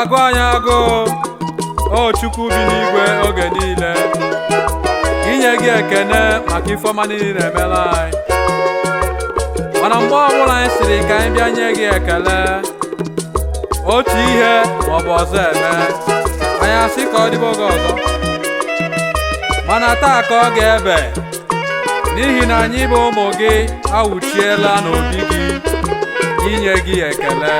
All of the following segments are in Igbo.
na-agụ anyị agụ o Chukwu bi n'igwe oge niile inye gị ekene maka ife ọma niile na-emela anyị. Mana mgbe ọbụla anyị siri ka anyị bịa nye gị ekele otu ihe maọbụ ọzọ eme, anyị asị ka ọ dịbe oge ọzọ. Mana taa ka ọ ga-ebe n'ihi na anyị bụ ụmụ gị awụchiela n'obi gị inye gị ekele.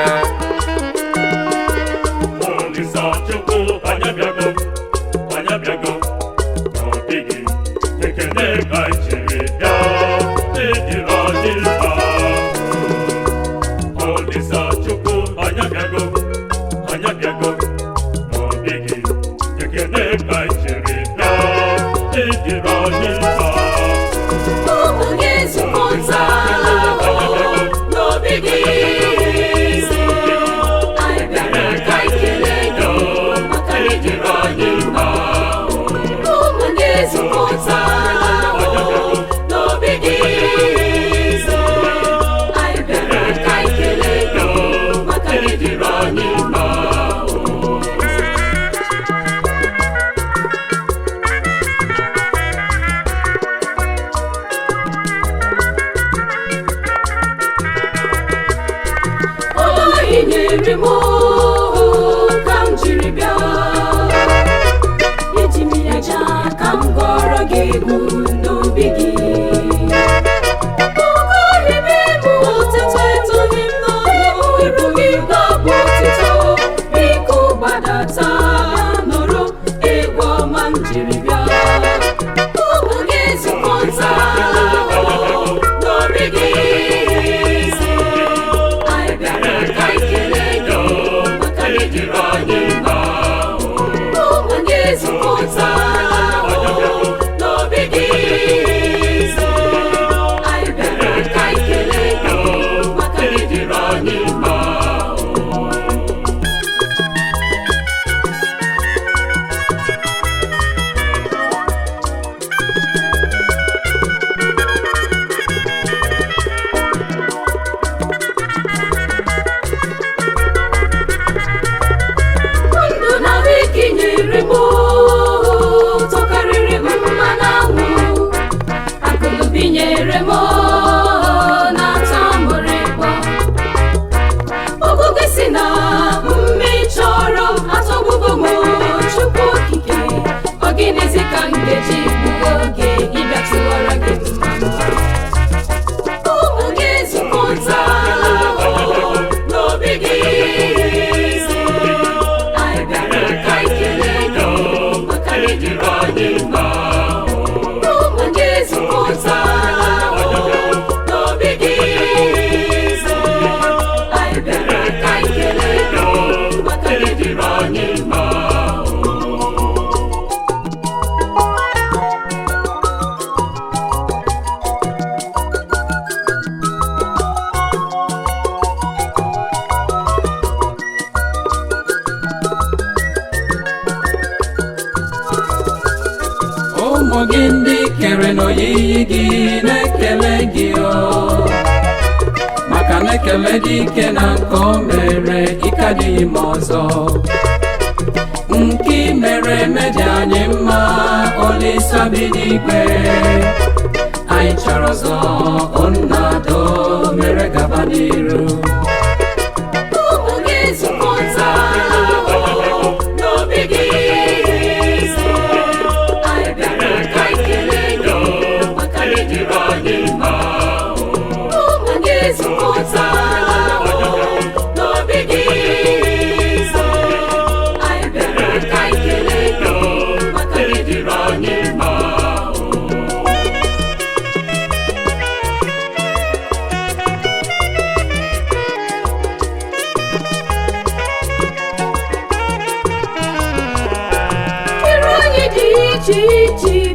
Ụmụ gị ndị kere n'oyiyi gị na-ekele gị maka na-ekele dị ike na nke o mere ike adịghị m ọzọ. Nke i mere eme dị anyị mma, Olisa bi n'igwe anyị chọrọ ọzọ onnado mere gaba n'iru. Chi